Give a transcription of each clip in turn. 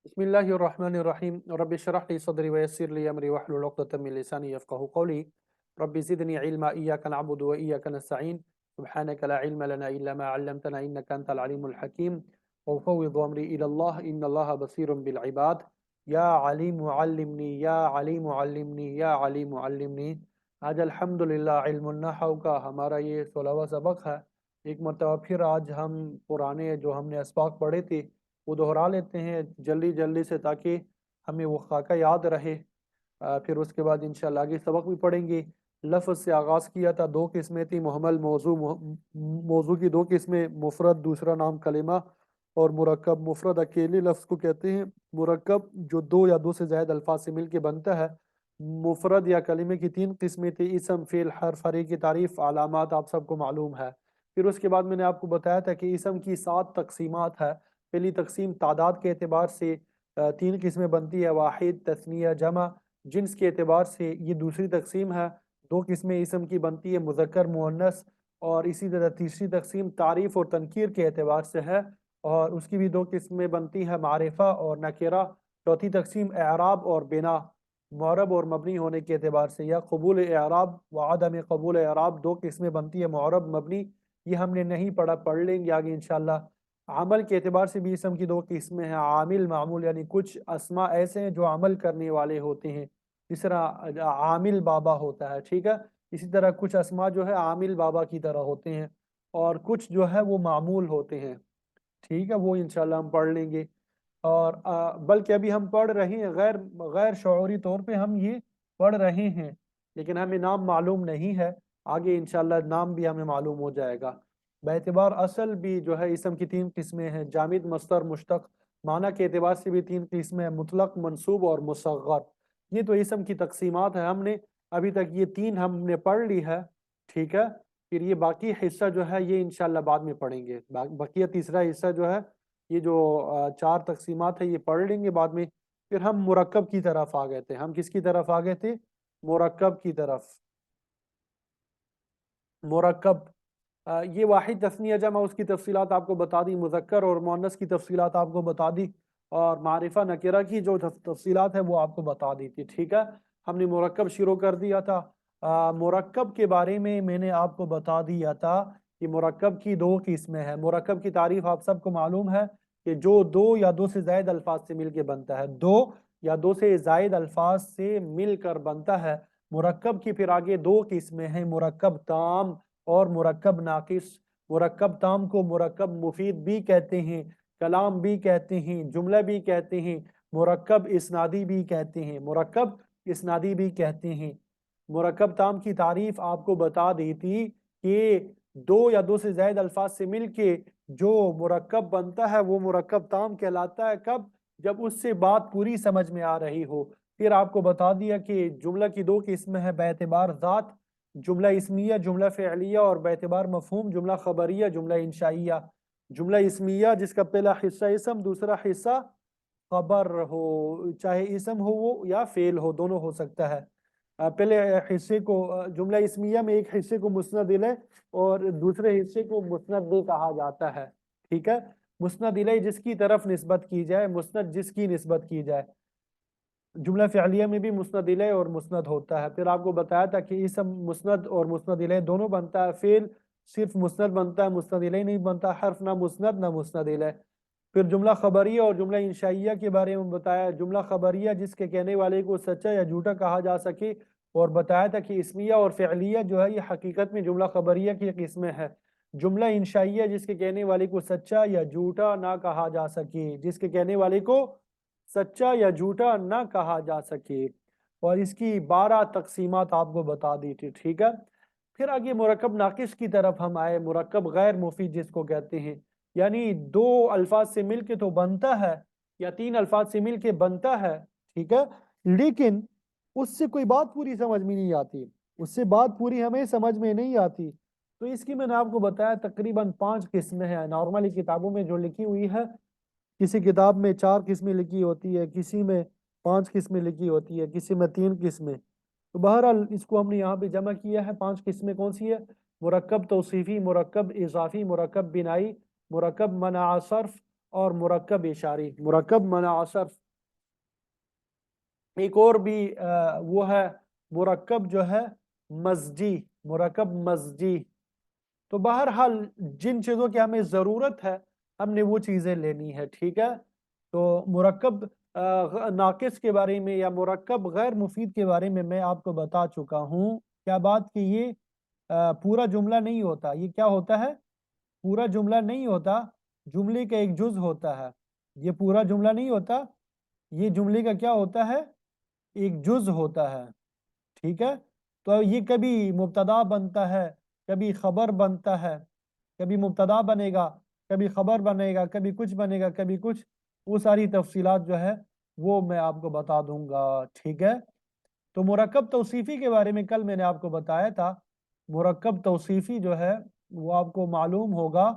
बिस्मिल्लाहिर्रहमानिर्रहीम रब्बि इश्रह ली सदरी व यस्सिर ली अमरी वहलुल उक़दतम मिन लिसानी यफ़क़हू क़ौली रब्बि ज़िदनी इल्मा इय्याका नअबुदु व इय्याका नस्तईन सुब्हानका ला इल्मा लना इल्ला मा 'अल्लमतना इन्नका अंतल अलीमुल हकीम व उफ़व्विदु अमरी इलल्लाह इन्नल्लाहा बसीरुम बिल इबाद या अलीमु अल्लिमनी या अलीमु अल्लिमनी या अलीमु अल्लिमनी। आज अल्हम्दुलिल्लाह इल्मुन नहव का हमारा ये 16वां सबक है। एक मरतबा फिर आज हम पुराने जो हमने अस्बाक पढ़े थे वो दोहरा लेते हैं जल्दी जल्दी से, ताकि हमें वो खाका याद रहे। फिर उसके बाद इंशाल्लाह आगे सबक भी पढ़ेंगे। लफ्ज़ से आगाज़ किया था, दो किस्में थी, मुहम्मल मौजू। मौजू की दो किस्में, मुफरद दूसरा नाम कलिमा और मुरक्कब। मुफरद अकेले लफ्ज़ को कहते हैं, मुरक्कब जो दो या दो से ज़ायद अल्फाज से मिल के बनता है। मुफरद या कलिमे की तीन किस्में थी, इसम, फ़िल, हर्फ। हर एक की तारीफ़ अलामात आप सबको मालूम है। फिर उसके बाद मैंने आपको बताया था कि इसम की 7 तकसीमात है। पहली तकसीम तादाद के एतबार से तीन किस्में बनती है, वाहिद, तस्निया, जमा। जिन्स के एतबार से ये दूसरी तकसीम है, दो किस्में इसम की बनती है, मुज़क्कर, मुअन्नस। और इसी तरह तीसरी तकसीम तारीफ़ और तनकीर के एतबार से है, और उसकी भी दो किस्में बनती है, मारिफा और नकेरा। चौथी तकसीम एराब और बिना, मुअरब और मबनी होने के एतबार से, या कबूल एराब व अदम कबूल एराब। दो किस्में बनती है, मुअरब, मबनी। ये हमने नहीं पढ़ा, पढ़ लेंगे आगे इंशाल्लाह। अमल के एतबार से भी इसम की दो किस्में हैं, आमिल, मामूल। यानी कुछ अस्मा ऐसे हैं जो अमल करने वाले होते हैं, जिस तरह आमिल बाबा होता है, ठीक है। इसी तरह कुछ अस्मा जो है आमिल बाबा की तरह होते हैं, और कुछ जो है वो मामूल होते हैं, ठीक है। वो इंशाल्लाह हम पढ़ लेंगे। और बल्कि अभी हम पढ़ रहे हैं, गैर गैर शऊरी तौर पे हम ये पढ़ रहे हैं, लेकिन हमें नाम मालूम नहीं है। आगे इंशाल्लाह नाम भी हमें मालूम हो जाएगा। बेतबार असल भी जो है इसम की तीन किस्में हैं, जामिद, मस्तर, मुश्तक। माना के एतबार से भी तीन किस्में हैं, मुतलक, मंसूब और मुसग्गर। ये तो इसम की तकसीमात है। हमने अभी तक ये तीन हमने पढ़ ली है, ठीक है। फिर ये बाकी हिस्सा जो है ये इंशाल्लाह बाद में पढ़ेंगे। बाकी तीसरा हिस्सा जो है, ये जो चार तकसीमात है, ये पढ़ लेंगे बाद में। फिर हम मुरक्कब की तरफ आ गए थे। हम किसकी तरफ आ गए थे? मुरक्कब की तरफ। मुरक्कब, ये वाहिद, तस्निया, जमा, उसकी तफसीलात आपको बता दी। मुज़क्कर और मुअन्नस की तफसीलात आपको बता दी। और मारिफा, नकेरा की जो तफसीलात है वो आपको बता दी थी, ठीक है। हमने मुरक्कब शुरू कर दिया था। मुरक्कब के बारे में मैंने आपको बता दिया था कि मुरक्कब की दो किस्में हैं। मुरक्कब की तारीफ आप सबको मालूम है कि जो दो या दो से ज़ायद अल्फाज से मिल के बनता है, दो या दो से ज़ायद अल्फाज से मिलकर बनता है। मुरक्कब की फिर आगे दो किस्में हैं, मुरक्कब ताम और मुरक्कब नाकिस। मुरक्कब ताम को मुरक्कब मुफीद भी कहते हैं, कलाम भी कहते हैं, जुमला भी कहते हैं, मुरक्कब इस्नादी भी कहते हैं, मुरक्कब इस्नादी भी कहते हैं। मुरक्कब ताम की तारीफ आपको बता दी थी कि दो या दो से ज्यादा अल्फाज से मिलके जो मुरक्कब बनता है वो मुरक्कब ताम कहलाता है। कब? जब उससे बात पूरी समझ में आ रही हो। फिर आपको बता दिया कि जुमला की दो किस्में हैं, बेतबार ज़ात जुमला इस्मिया, जुमला फ़िअलिया, और बेतबार मफ़हूम जुमला ख़बरिया, जुमला इंशाइया। जुमला इस्मिया जिसका पहला हिस्सा इसम, दूसरा हिस्सा खबर हो, चाहे इसम हो वो या फेल हो, दोनों हो सकता है। पहले हिस्से को जुमला इस्मिया में एक हिस्से को मुस्नद इलैह और दूसरे हिस्से को मुस्नद भी कहा जाता है, ठीक है। मुस्नद इलैह जिसकी तरफ निस्बत की जाए, मुस्नद जिसकी निस्बत की जाए। जुमला फ़िअलिया में भी मुस्नद इलैह और मुस्नद होता है। फिर आपको बताया था कि इसम मुस्नद और मुस्नद इलैह दोनों बनता है, फेल सिर्फ मुस्नद बनता है, मुस्नद इलैह नहीं बनता, हर्फ ना मुस्नद ना मुस्नद इलैह। फिर जुमला खबरिया और जुमला इंशाइया के बारे में बताया। जुमला खबरिया जिसके कहने वाले को सच्चा या झूठा कहा जा सके, और बताया था कि इस्मिया और फ़िअलिया जो है ये हकीकत में जुमला खबरिया की किस्में है। जुमला इंशाइया जिसके कहने वाले को सच्चा या झूठा ना कहा जा सके, जिसके कहने वाले को सच्चा या झूठा ना कहा जा सके, और इसकी 12 तकसीमात आपको बता दी थी, ठीक है। फिर आगे मुरक्कब नाकिस की तरफ हम आए, मुरक्कब गैर मुफीद जिसको कहते हैं। यानी दो अल्फाज से मिलके तो बनता है, या तीन अल्फाज से मिलके बनता है, ठीक है, लेकिन उससे कोई बात पूरी समझ में नहीं आती, उससे बात पूरी हमें समझ में नहीं आती। तो इसकी मैंने आपको बताया तकरीबन 5 किस्में हैं नॉर्मली किताबों में जो लिखी हुई है। किसी किताब में 4 किस्में लिखी होती है, किसी में 5 किस्में लिखी होती है, किसी में 3 किस्में। तो बहरहाल इसको हमने यहाँ पे जमा किया है। 5 किस्में कौन सी है? मुरक्कब तौसीफ़ी, मुरक्कब इज़ाफ़ी, मुरक्कब बिनाई, मुरक्कब मना सर्फ اور مرکب इशारी। मुरक्कब मना सर्फ, एक और भी वो है मुरक्कब जो है मस्जी, मुरक्कब मस्जी। तो बहरहाल जिन चीज़ों की हमें ज़रूरत है हमने वो चीज़ें लेनी है, ठीक है। तो मुरक्कब नाकिस के बारे में या मुरक्कब गैर मुफीद के बारे में मैं आपको बता चुका हूँ। क्या बात कि ये पूरा जुमला नहीं होता। ये क्या होता है? पूरा जुमला नहीं होता, जुमले का एक जुज होता है। ये पूरा जुमला नहीं होता, ये जुमले का क्या होता है? एक जुज होता है, ठीक है। तो ये कभी मुब्तदा बनता है, कभी खबर बनता है, कभी मुब्तदा बनेगा, कभी खबर बनेगा, कभी कुछ बनेगा, कभी कुछ। वो सारी तफसीलात जो है वो मैं आपको बता दूंगा, ठीक है। तो मुरक्कब तौसीफ़ी के बारे में कल मैंने आपको बताया था। मुरक्कब तौसीफ़ी जो है वो आपको मालूम होगा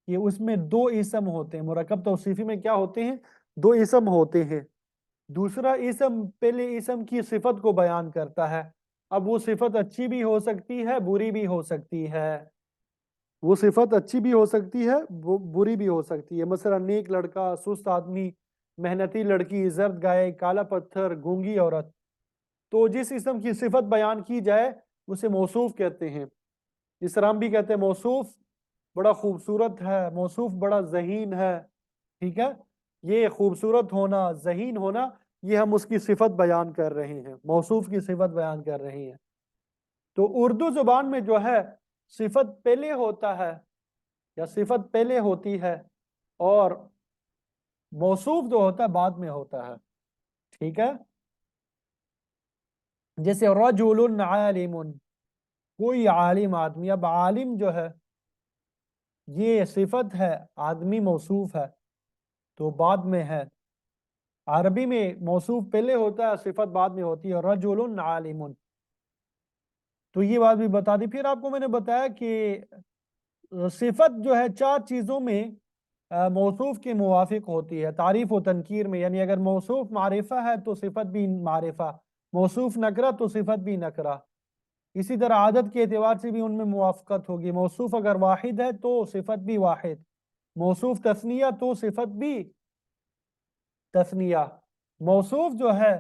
कि उसमें दो इसम होते हैं। मुरक्कब तौसीफ़ी में क्या होते हैं? दो इसम होते हैं। दूसरा इसम पहले इसम की सिफत को बयान करता है। अब वो सिफत अच्छी भी हो सकती है, बुरी भी हो सकती है। वो सिफत अच्छी भी हो सकती है, वो बुरी भी हो सकती है। मसलन नेक लड़का, सुस्त आदमी, मेहनती लड़की, जर्द गाय, काला पत्थर, गूंगी औरत। तो जिस इसम की सिफत बयान की जाए उसे मौसूफ कहते हैं। इस तरह हम भी कहते हैं मौसूफ बड़ा खूबसूरत है, मौसूफ बड़ा ज़हीन है, ठीक है। ये खूबसूरत होना, ज़हीन होना, ये हम उसकी सिफत बयान कर रहे हैं, मौसूफ की सिफत बयान कर रहे हैं। तो उर्दू जुबान में जो है सिफत पहले होता है या सिफत पहले होती है और मौसूफ जो होता है बाद में होता है, ठीक है। जैसे रजुलुन आलिमुन, कोई आलिम आदमी। अब आलिम जो है ये सिफत है, आदमी मौसूफ है तो बाद में है। अरबी में मौसूफ पहले होता है, सिफत बाद में होती है, रजुलुन आलिमुन। तो ये बात भी बता दी। फिर आपको मैंने बताया कि सिफत जो है चार चीज़ों में मौसूफ के मुवाफिक होती है, तारीफ व तनकीर में। यानी अगर मौसूफ मारिफा है तो सिफत भी मारिफा, मौसूफ नकरा तो सिफत भी नकरा। इसी तरह आदत के एतबार से भी उनमें मुवाफ़क़त होगी। मौसूफ अगर वाहिद है तो सिफत भी वाहिद, मौसूफ तस्निया तो सिफत भी तस्निया। मौसूफ जो है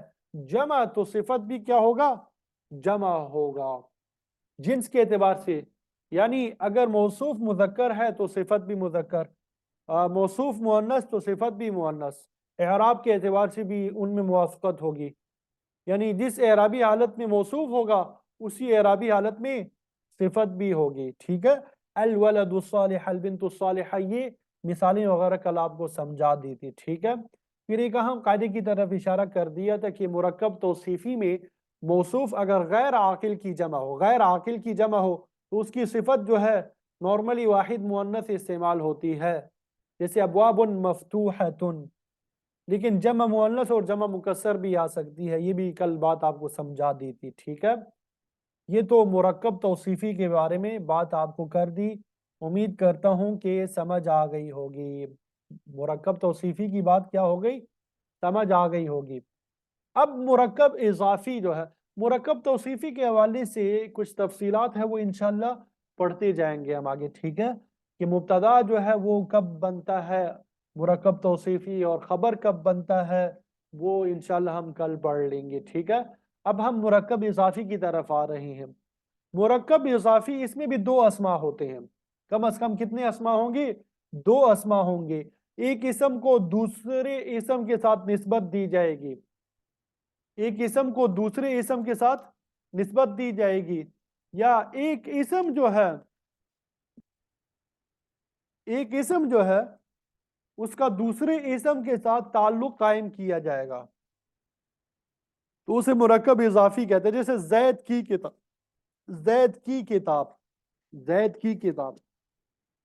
जमा तो सिफत भी क्या होगा? जमा होगा जिन्स के एतबार से। यानी अगर मौसूफ मुज़क्कर है तो सिफत भी मुज़क्कर, मौसूफ मुअन्नस तो सिफत भी मुअन्नस। एराब के एतबार से भी उनमें मुवाफ़क़त होगी। यानी जिस एराबी हालत में मौसूफ होगा उसी एराबी हालत में सिफत भी होगी, ठीक है। अल वलदु सालिह, अल बिन्तु सालिहा, ये मिसालें वगैरह कल आपको समझा दी थी, ठीक है। फिर एक अहम कायदे की तरफ इशारा कर दिया था कि मुरक्कब तौसीफ़ी में मौसूफ अगर गैर आकिल की जमा हो, गैर आकिल की जमा हो तो उसकी सिफत जो है नॉर्मली वाहिद मुअन्नस इस्तेमाल होती है। जैसे अबवाबुन मफ्तूहतुन, लेकिन जमा मुअन्नस और जमा मुकस्सर भी आ सकती है। ये भी कल बात आपको समझा दी थी, ठीक है। ये तो मुरक्कब तौसीफ़ी के बारे में बात आपको कर दी। उम्मीद करता हूँ कि समझ आ गई होगी। मुरक्कब तौसीफ़ी की बात क्या हो गई? समझ आ गई होगी। अब मुरक्कब इज़ाफ़ी जो है, मुरक्कब तौसीफ़ी के हवाले से कुछ तफ़सीलात है वो इंशाअल्लाह पढ़ते जाएंगे हम आगे, ठीक है। कि मुब्तदा जो है वो कब बनता है मुरक्कब तौसीफ़ी, और ख़बर कब बनता है वो इंशाअल्लाह हम कल पढ़ लेंगे, ठीक है। अब हम मुरक्कब इज़ाफ़ी की तरफ आ रहे हैं। मुरक्कब इज़ाफ़ी, इसमें भी दो अस्मा होते हैं। कम अज़ कम कितने अस्मा होंगे? दो अस्मा होंगे। एक इसम को दूसरे इसम के साथ निस्बत दी जाएगी, एक इसम को दूसरे इसम के साथ निस्बत दी जाएगी, या एक इसम जो है, एक इसम जो है उसका दूसरे इसम के साथ ताल्लुक कायम किया जाएगा तो उसे मुरक्कब इज़ाफ़ी कहते हैं। जैसे ज़ैद की किताब, ज़ैद की किताब, ज़ैद की किताब।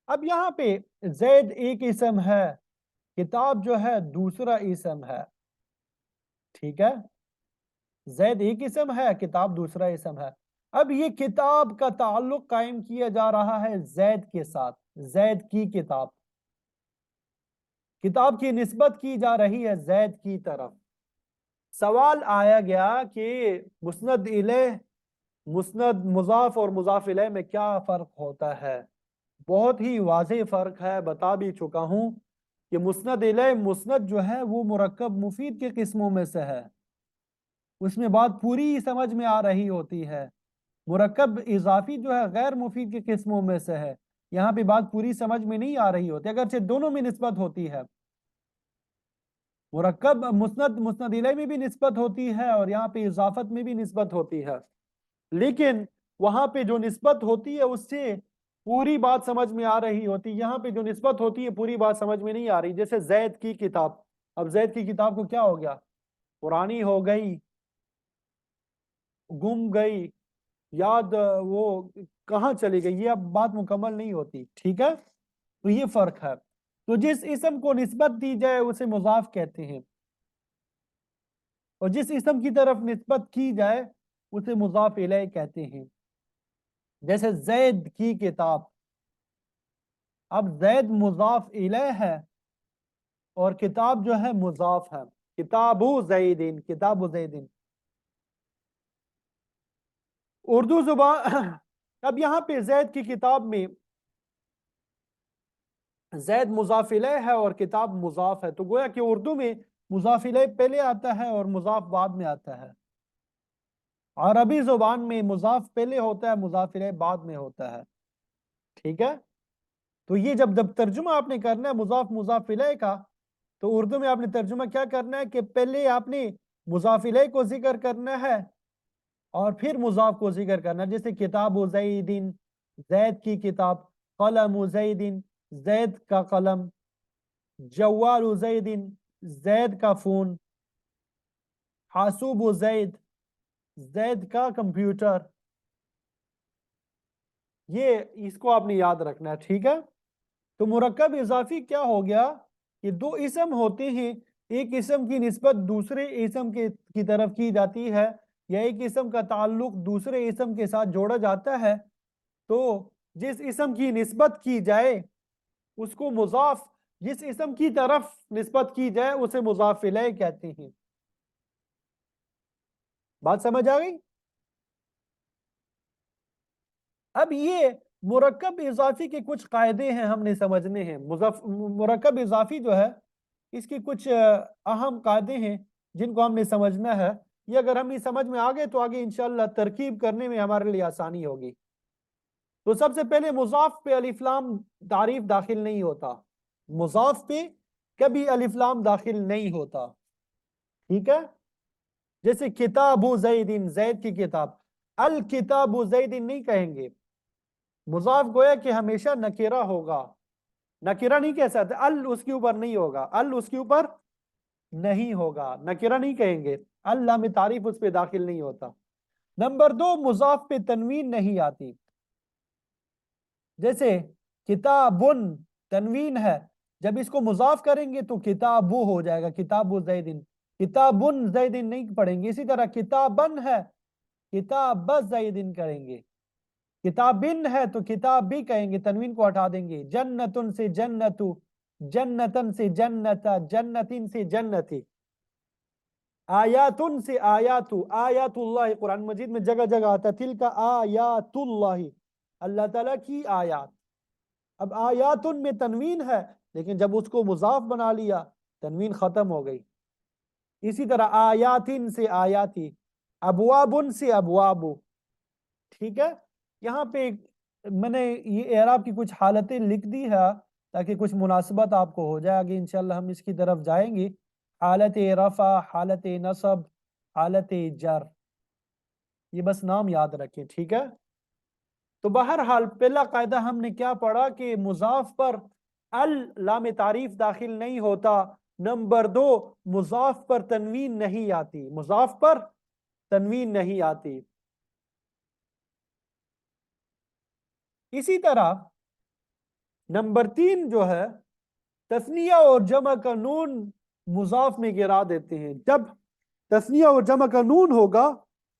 अब यहाँ पे ज़ैद एक इसम है, किताब जो है दूसरा इसम है, ठीक है। ज़ैद एक इसम है, किताब दूसरा इसम है। अब ये किताब का ताल्लुक कायम किया जा रहा है ज़ैद के साथ, ज़ैद की किताब, किताब की निस्बत की जा रही है ज़ैद की तरफ। सवाल आया गया कि मुस्नद इलैह, मुस्नद मुज़ाफ और मुज़ाफ इलैह में क्या फ़र्क होता है? बहुत ही वाज़ेह फ़र्क है, बता भी चुका हूँ। کہ مسند الیہ مسند جو ہے وہ مرکب مفید کے قسموں میں سے ہے، اس میں بات پوری سمجھ میں آ رہی ہوتی ہے۔ مرکب اضافی جو ہے غیر مفید کی قسموں میں سے ہے، یہاں پہ بات پوری سمجھ میں نہیں آ رہی ہوتی، اگرچہ دونوں میں نسبت ہوتی ہے، مرکب مسند الیہ میں بھی نسبت ہوتی ہے اور یہاں پہ اضافت میں بھی نسبت ہوتی ہے، لیکن وہاں پہ جو نسبت ہوتی ہے اس سے پوری بات سمجھ میں آ رہی ہوتی، یہاں پہ جو نسبت ہوتی ہے پوری بات سمجھ میں نہیں آ رہی۔ جیسے زید کی کتاب، اب زید کی کتاب کو کیا ہو گیا؟ پرانی ہو گئی، گم گئی، یاد وہ کہاں چلی گئی، یہ اب بات مکمل نہیں ہوتی، ٹھیک ہے؟ تو یہ فرق ہے۔ تو جس اسم کو نسبت دی جائے اسے مضاف کہتے ہیں، اور جس اسم کی طرف نسبت کی جائے اسے مضاف الیہ کہتے ہیں۔ جیسے زید کی کتاب، اب زید مضاف الیہ ہے اور کتاب جو ہے مضاف ہے، کتاب زیدین، کتاب زیدین۔ اردو زبان اب یہاں پہ زید کی کتاب میں زید مضاف الیہ ہے اور کتاب مضاف ہے، تو گویا کہ اردو میں مضاف الیہ پہلے آتا ہے اور مضاف بعد میں آتا ہے، عربی زبان میں مضاف پہلے ہوتا ہے، مضاف الیہ بعد میں ہوتا ہے، ٹھیک ہے؟ تو یہ جب ترجمہ آپ نے کرنا ہے مضاف مضاف الیہ کا، تو اردو میں آپ نے ترجمہ کیا کرنا ہے کہ پہلے آپ نے مضاف الیہ کو ذکر کرنا ہے اور پھر مضاف کو ذکر کرنا ہے۔ جیسے کتاب زیدین، زید کی کتاب، قلم زیدین، زید کا قلم، جوال زیدین، زید کا فون، حاسوب زید، زید کا کمپیوٹر، یہ اس کو آپ نے یاد رکھنا ہے، ٹھیک ہے؟ تو مرکب اضافی کیا ہو گیا کہ دو اسم ہوتے ہیں، ایک اسم کی نسبت دوسرے اسم کی طرف کی جاتی ہے، یا ایک اسم کا تعلق دوسرے اسم کے ساتھ جوڑا جاتا ہے، تو جس اسم کی نسبت کی جائے اس کو مضاف، جس اسم کی طرف نسبت کی جائے اسے مضاف الیہ کہتے ہیں۔ بات سمجھ آ گئی؟ اب یہ مرکب اضافی کے کچھ قاعدے ہیں ہم نے سمجھنے ہیں، مرکب اضافی جو ہے اس کی کچھ اہم قاعدے ہیں جن کو ہم نے سمجھنا ہے، یہ اگر ہم یہ سمجھ میں آگے تو آگے انشاءاللہ ترکیب کرنے میں ہمارے لیے آسانی ہوگی۔ تو سب سے پہلے مضاف پہ الف لام تعریف داخل نہیں ہوتا، مضاف پہ کبھی الف لام داخل نہیں ہوتا، ٹھیک ہے؟ جیسے کتاب زیدین، زید کی کتاب، الکتاب زیدین نہیں کہیں گے، مضاف گویا کہ ہمیشہ نکرہ ہوگا، نکرہ نہیں کہہ سکتے، ال اس کے اوپر نہیں ہوگا، ال اس کے اوپر نہیں ہوگا، نکرہ نہیں کہیں گے، اللہ میں تعریف اس پہ داخل نہیں ہوتا۔ نمبر دو، مضاف پہ تنوین نہیں آتی، جیسے کتابن تنوین ہے، جب اس کو مضاف کریں گے تو کتابو ہو جائے گا، کتاب زیدن، کتابن زیدن نہیں پڑھیں گے۔ اسی طرح کتابن ہے، کتاب زیدن کریں گے، کتابن ہے تو کتاب بھی کہیں گے، تنوین کو ہٹا دیں گے۔ جنتن سے جنتو، جنتن سے جنتا، جنتن سے جنتی، آیاتن سے آیاتو، آیات اللہ، قرآن مجید میں جگہ جگہ آتا ہے تلک آیات اللہ، اللہ تعالیٰ کی آیات۔ اب آیاتن میں تنوین ہے لیکن جب اس کو مضاف بنا لیا تنوین ختم ہو گئی۔ اسی طرح آیاتن سے آیاتی، ابوابن سے ابوابو، ٹھیک ہے؟ یہاں پہ میں نے یہ اعراب کی کچھ حالتیں لکھ دی ہے تاکہ کچھ مناسبت آپ کو ہو جائے، آگے انشاءاللہ ہم اس کی طرف جائیں گے۔ حالت رفع، حالت نصب، حالت جر، یہ بس نام یاد رکھیں، ٹھیک ہے؟ تو بہرحال پہلا قاعدہ ہم نے کیا پڑھا کہ مضاف پر لام تعریف داخل نہیں ہوتا۔ نمبر دو، مضاف پر تنوین نہیں آتی، مضاف پر تنوین نہیں آتی۔ اسی طرح نمبر تین جو ہے، تثنیہ اور جمع کا نون مضاف میں گرا دیتے ہیں۔ جب تثنیہ اور جمع کا نون ہوگا،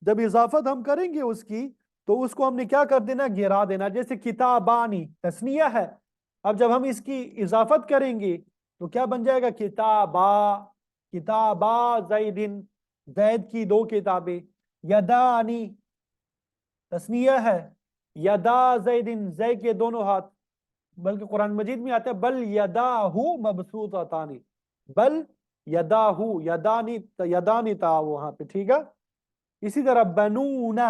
جب اضافت ہم کریں گے اس کی تو اس کو ہم نے کیا کر دینا؟ گرا دینا۔ جیسے کتابانی تثنیہ ہے، اب جب ہم اس کی اضافت کریں گے تو کیا بن جائے گا؟ کتابا، کتابا زیدن، زید کی دو کتابیں۔ یدانی تثنیہ ہے، یدا زیدن، زید کے دونوں ہاتھ۔ बल्कि कुरान मजीद में आता है बल यदाहु मबसूततानी, बल यदाहु, यदानी था वहां पे, ठीक है। इसी तरह बनूना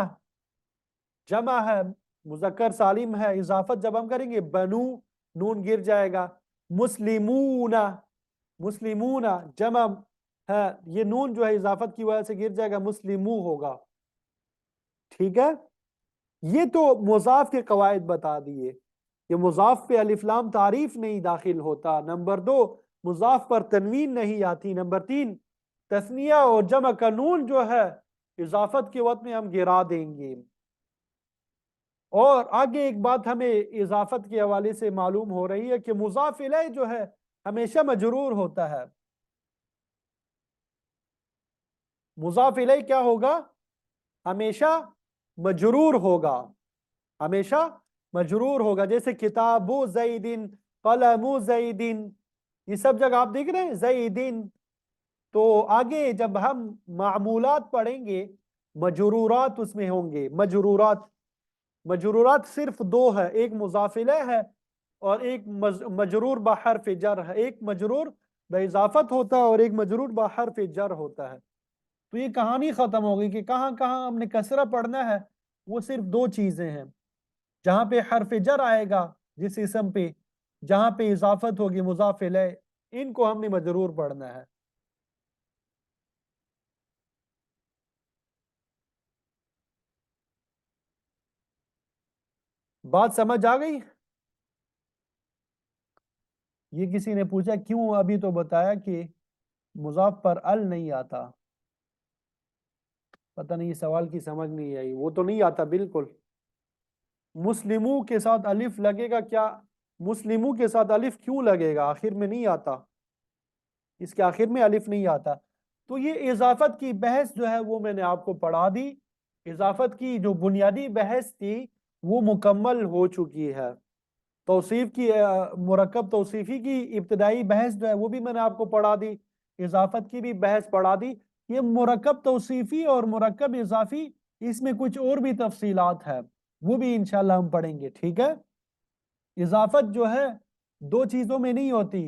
जमा है, मुजक्कर सालिम है, इजाफत जब हम करेंगे बनू, नून गिर जाएगा। मुस्लिमूना, मुस्लिमूना जमा है, ये नून जो है इजाफत की वजह से गिर जाएगा, मुस्लिमू होगा, ठीक है। ये तो मुजाफ के कवायद बता दिए। ये मुजाफ पे अलिफ लाम तारीफ नहीं दाखिल होता। नंबर 2, मुजाफ पर तनवीन नहीं आती। नंबर 3, तस्निया और जमा का नून जो है इजाफत के वक्त में हम गिरा देंगे। और आगे एक बात हमें इजाफत के हवाले से मालूम हो रही है कि मुजाफ इलैह जो है हमेशा मजरूर होता है। मुजाफ इलैह क्या होगा? हमेशा मजरूर होगा, हमेशा मजरूर होगा। जैसे किताबु ज़ैदिन, कलमु ज़ैदिन, ये सब जगह आप देख रहे हैं ज़ैदिन। तो आगे जब हम मामूलात पढ़ेंगे मजरूरात उसमें होंगे। मजरूरात, मजरूरात सिर्फ 2 है, एक मुज़ाफ इलैह है और एक मजरूर बहर्फ जर है। एक मजरूर बेइजाफत होता है और एक मजरूर बहर्फ जर होता है। तो ये कहानी खत्म हो गई कि कहाँ कहाँ हमने कसरा पढ़ना है। वो सिर्फ 2 चीजें हैं, जहां पे हर्फ जर आएगा जिस इसम पे, जहां पे इजाफत होगी मुजाफ इलैह, इनको हमने मजरूर पढ़ना है। बात समझ आ गई? ये किसी ने पूछा क्यों, अभी तो बताया कि मुजाफ पर अल नहीं आता। पता नहीं, सवाल की समझ नहीं आई। वो तो नहीं आता बिल्कुल। मुस्लिमू के साथ अलिफ लगेगा क्या? मुस्लिमू के साथ अलिफ क्यों लगेगा? आखिर में नहीं आता, इसके आखिर में अलिफ नहीं आता। तो ये इजाफत की बहस जो है वो मैंने आपको पढ़ा दी। इजाफत की जो बुनियादी बहस थी वो मुकम्मल हो चुकी है। तौसीफ की मुरक्कब तौसीफी की इब्तदाई बहस जो है वो भी मैंने आपको पढ़ा दी। इजाफत की भी बहस पढ़ा दी। ये मुरक्कब तौसीफी और मुरक्कब इजाफी, इसमें कुछ और भी तफसीलात है, वो भी इंशाल्लाह हम पढ़ेंगे, ठीक है। इजाफत जो है 2 चीजों में नहीं होती,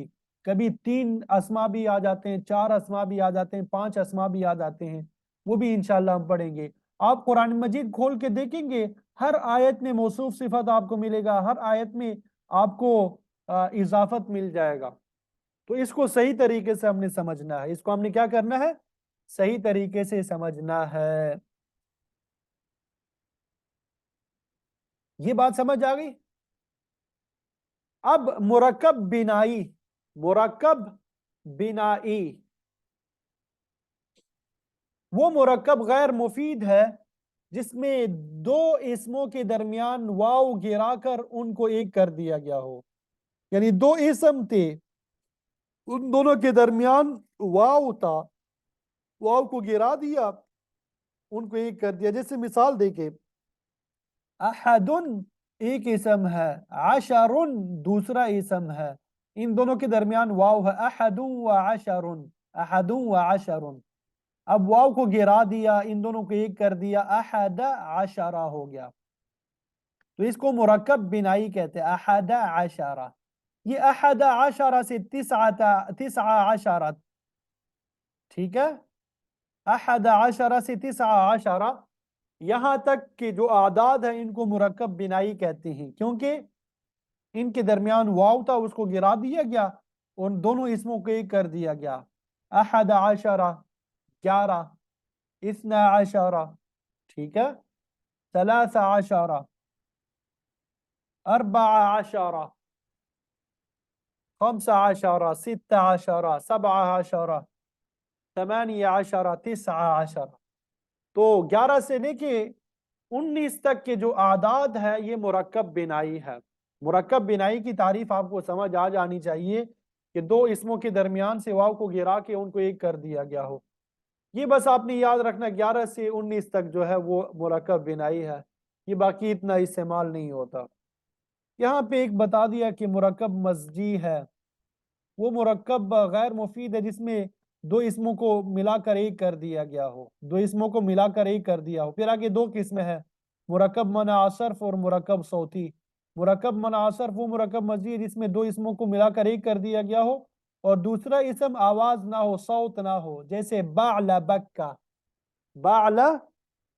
कभी 3 अस्मा भी आ जाते हैं, 4 अस्मा भी आ जाते हैं, 5 अस्मा भी आ जाते हैं, वो भी इंशाल्लाह हम पढ़ेंगे। आप कुरान मजीद खोल के देखेंगे, हर आयत में मौसूफ सिफत आपको मिलेगा, हर आयत में आपको इजाफत मिल जाएगा। तो इसको सही तरीके से हमने समझना है, इसको हमने क्या करना है? सही तरीके से समझना है। ये बात समझ आ गई? अब मुरक्कब बिनाई, मुरक्कब बिनाई वो मुरक्कब गैर मुफीद है जिसमें 2 इसमों के दरमियान वाव गिराकर उनको एक कर दिया गया हो। यानी 2 इसम थे, उन दोनों के दरमियान वाव था, वाव को गिरा दिया, उनको एक कर दिया। जैसे मिसाल देके, अहदुन एक इसम है, आशरुन दूसरा इसम है, इन दोनों के दरमियान वाव है, अहदुन व आशरुन, अहदुन व आशरुन। अब वाव को गिरा दिया, इन दोनों को एक कर दिया, अहद आशरा हो गया। तो इसको मुरक्कब बिनाई कहते हैं, अहद आशरा। ये अहद आशरा से तिस्आ आशरा, ठीक है। अहद आशरा से तिस्आ आशरा, यहां तक कि जो आदाद है इनको मुरक्कब बिनाई कहते हैं, क्योंकि इनके दरमियान वाव था, उसको गिरा दिया गया, उन दोनों इसमों को एक कर दिया गया। अहद आशरा 11, इस्ना आशरा, ठीक है, सलासा आशरा, अरबा आशरा, खम्सा आशरा, सित्ता आशरा, सबआ आशरा, तमानिया आशरा, तिस्आ आशरा। तो 11 से लेके 19 तक के जो आदाद है ये मुरक्कब बिनाई है। मुरक्कब बिनाई की तारीफ आपको समझ आ जानी चाहिए कि 2 इसमों के दरमियान से वाव को गिरा के उनको एक कर दिया गया हो। ये बस आपने याद रखना, 11 से 19 तक जो है वो मुरक्कब बिनाई है, ये बाकी इतना इस्तेमाल नहीं होता। यहाँ पे एक बता दिया कि मुरक्कब मस्जी है, वो मुरक्कब गैर मुफीद है जिसमें 2 इसमों को मिलाकर एक कर दिया गया हो, 2 इसमों को मिलाकर एक कर दिया हो। फिर आगे 2 किस्में हैं, मुरक्कब मना असरफ और मुरक्कब सौती। مرکب منعصرف وہ مرکب مزید جس میں دو اسموں کو ملا کر ایک کر دیا گیا ہو اور دوسرا اسم آواز نہ ہو، صوت نہ ہو، جیسے بعل بکا، بعل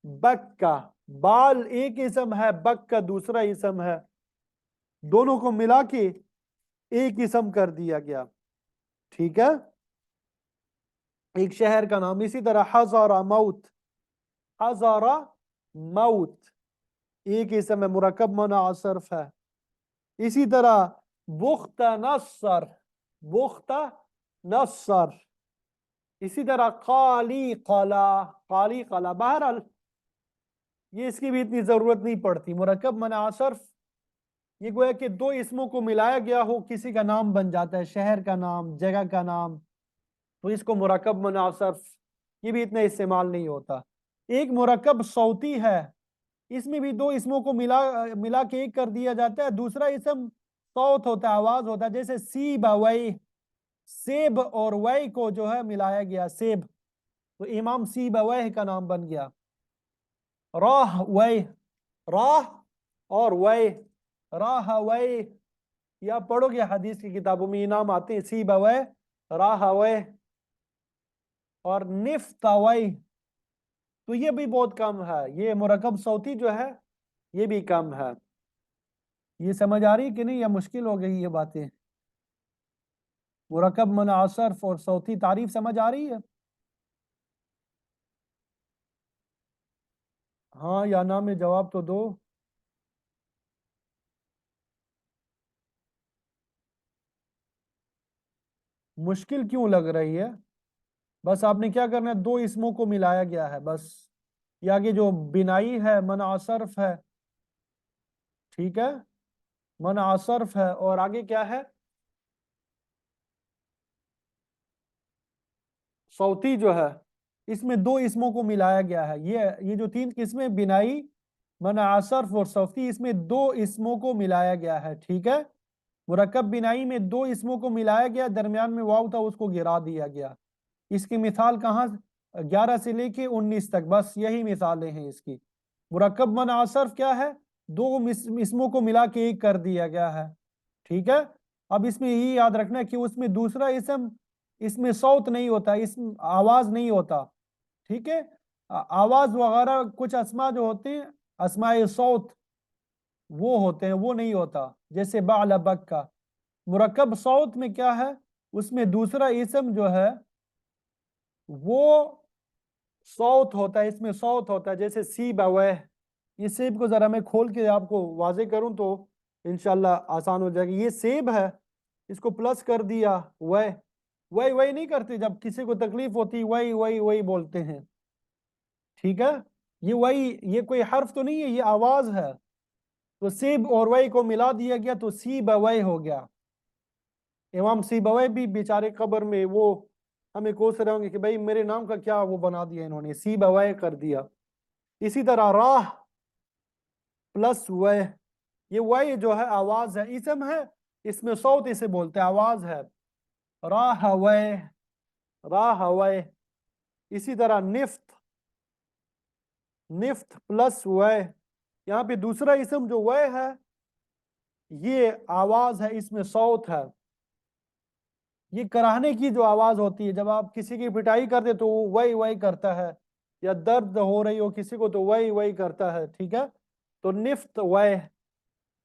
بکا، بال ایک اسم ہے، بک کا دوسرا اسم ہے، دونوں کو ملا کے ایک اسم کر دیا گیا، ٹھیک ہے، ایک شہر کا نام۔ اسی طرح حضر موت، حضر موت ایک اسم ہے، مرکب منعصرف ہے۔ اسی طرح بخت نصر، بخت نصر، اسی طرح قالی قلا، قالی قلا، بہرحال یہ اس کی بھی اتنی ضرورت نہیں پڑتی۔ مرکب منعصرف یہ گویا کہ دو اسموں کو ملایا گیا ہو، کسی کا نام بن جاتا ہے، شہر کا نام، جگہ کا نام، تو اس کو مرکب منعصرف، یہ بھی اتنا استعمال نہیں ہوتا۔ ایک مرکب صوتی ہے، اس میں بھی دو اسموں کو ملا کے ایک کر دیا جاتا ہے، دوسرا اسم صوت ہوتا ہے، آواز ہوتا ہے، جیسے سیب وی، سیب اور وی کو جو ہے ملایا گیا، سیب، تو امام سیب وی کا نام بن گیا۔ راہ وی، راہ اور وی، راہ وی، یا پڑھو گے حدیث کی کتابوں میں یہ نام آتے ہیں، سیب وی، راہ وی اور نفت وی، تو یہ بھی بہت کم ہے، یہ مرکب صوتی جو ہے یہ بھی کم ہے۔ یہ سمجھ آ رہی کہ نہیں، یا مشکل ہو گئی یہ باتیں؟ مرکب منعصرف اور صوتی تعریف سمجھ آ رہی ہے؟ ہاں یا نا میں جواب تو دو۔ مشکل کیوں لگ رہی ہے؟ بس آپ نے کیا کرنا ہے، دو اسموں کو ملایا گیا ہے بس، یہ آگے جو بنائی ہے منعصرف ہے، ٹھیک ہے، منعصرف ہے، اور آگے کیا ہے، صوتی جو ہے، اس میں دو اسموں کو ملایا گیا ہے، یہ جو تین قسمیں بنائی، منعصرف اور صوتی، اس میں دو اسموں کو ملایا گیا ہے، ٹھیک ہے، مرکب بنائی میں دو اسموں کو ملایا گیا، درمیان میں واو تھا اس کو گرا دیا گیا۔ اس کی مثال کہاں، 11 سے لے کے 19 تک، بس یہی مثالیں ہیں اس کی۔ مرکب منعصرف کیا ہے، دو اسموں کو ملا کے ایک کر دیا گیا ہے، ٹھیک ہے۔ اب اس میں یہ یاد رکھنا کہ اس میں دوسرا اسم، اس میں صوت نہیں ہوتا، اسم آواز نہیں ہوتا، ٹھیک ہے، آواز وغیرہ کچھ اسما جو ہوتے ہیں، اسماء صوت وہ ہوتے ہیں، وہ نہیں ہوتا، جیسے بعل بکا۔ مرکب صوت میں کیا ہے، اس میں دوسرا اسم جو ہے وہ صوت ہوتا ہے، اس میں صوت ہوتا ہے، جیسے سیب وے، یہ سیب کو ذرا میں کھول کے آپ کو واضح کروں تو انشاءاللہ آسان ہو جائے گا۔ یہ سیب ہے، اس کو پلس کر دیا وے، وے وے نہیں کرتے، جب کسی کو تکلیف ہوتی وے وے وے بولتے ہیں، ٹھیک ہے، یہ وے یہ کوئی حرف تو نہیں ہے، یہ آواز ہے، تو سیب اور وے کو ملا دیا گیا تو سیب وے ہو گیا۔ امام سیبوی بھی بیچارے قبر میں وہ ہمیں کوس رہے ہوں گے کہ بھئی میرے نام کا کیا وہ بنا دیا انہوں نے، سیبوی کر دیا۔ اسی طرح راہ پلس وے، یہ وے جو ہے آواز ہے، اسم ہے، اس میں صوت اسے بولتے ہیں، آواز ہے، راہ وے، راہ وے۔ اسی طرح نفت، نفت پلس وے، یہاں پہ دوسرا اسم جو وے ہے یہ آواز ہے، اس میں صوت ہے، یہ کراہنے کی جو آواز ہوتی ہے، جب آپ کسی کی پٹائی کرتے تو وہ وئی وئی کرتا ہے، یا درد ہو رہی ہو کسی کو تو وئی وئی کرتا ہے، ٹھیک ہے، تو نفت وے،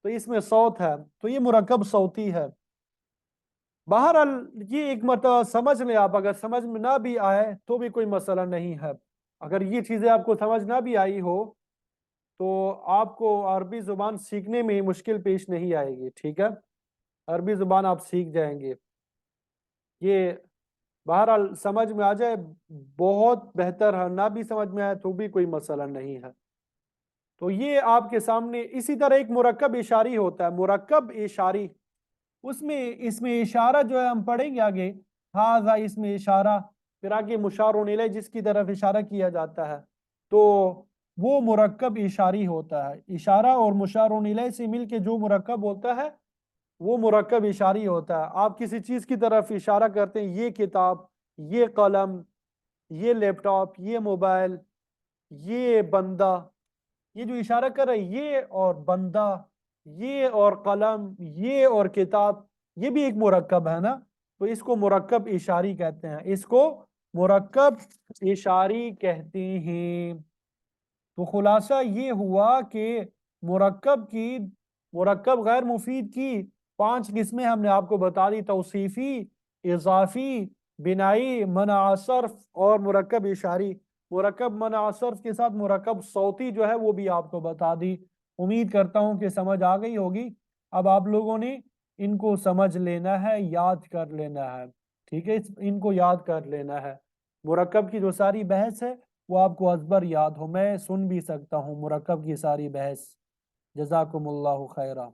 تو اس میں صوت ہے، تو یہ مرکب صوتی ہے۔ بہرحال یہ ایک مرتبہ سمجھ لیں آپ، اگر سمجھ میں نہ بھی آئے تو بھی کوئی مسئلہ نہیں ہے، اگر یہ چیزیں آپ کو سمجھ نہ بھی آئی ہو تو آپ کو عربی زبان سیکھنے میں مشکل پیش نہیں آئے گی، ٹھیک ہے، عربی زبان آپ سیکھ جائیں گے۔ یہ بہرحال سمجھ میں آ جائے بہت بہتر ہے، نہ بھی سمجھ میں آئے تو بھی کوئی مسئلہ نہیں ہے۔ تو یہ آپ کے سامنے اسی طرح ایک مرکب اشاری ہوتا ہے، مرکب اشاری، اس میں اشارہ جو ہے ہم پڑھیں گے آگے، ہاذا اس میں اشارہ، پھر آگے مشار الیہ جس کی طرف اشارہ کیا جاتا ہے، تو وہ مرکب اشاری ہوتا ہے۔ اشارہ اور مشار الیہ سے مل کے جو مرکب ہوتا ہے وہ مرکب اشاری ہوتا ہے۔ آپ کسی چیز کی طرف اشارہ کرتے ہیں، یہ کتاب، یہ قلم، یہ لیپ ٹاپ، یہ موبائل، یہ بندہ، یہ جو اشارہ کر رہا ہے یہ اور بندہ ये और कलम, ये और किताब, ये भी एक मुरक्कब है ना, तो इसको मुरक्कब इशारी कहते हैं, इसको मुरक्कब इशारी कहते हैं। तो खुलासा ये हुआ कि मुरक्कब गैर मुफीद की 5 किस्में हमने आपको बता दी, तौसीफी, इजाफी, बिनाई, मना सर्फ और मुरक्कब इशारी। मुरक्कब मना सर्फ के साथ मुरक्कब सौती जो है वो भी आपको बता दी। उम्मीद करता हूँ कि समझ आ गई होगी। अब आप लोगों ने इनको समझ लेना है, याद कर लेना है, ठीक है, इनको याद कर लेना है। मुरक्कब की जो सारी बहस है वो आपको अजबर याद हो, मैं सुन भी सकता हूँ मुरक्कब की सारी बहस। जज़ाकुमुल्लाहु खैरा।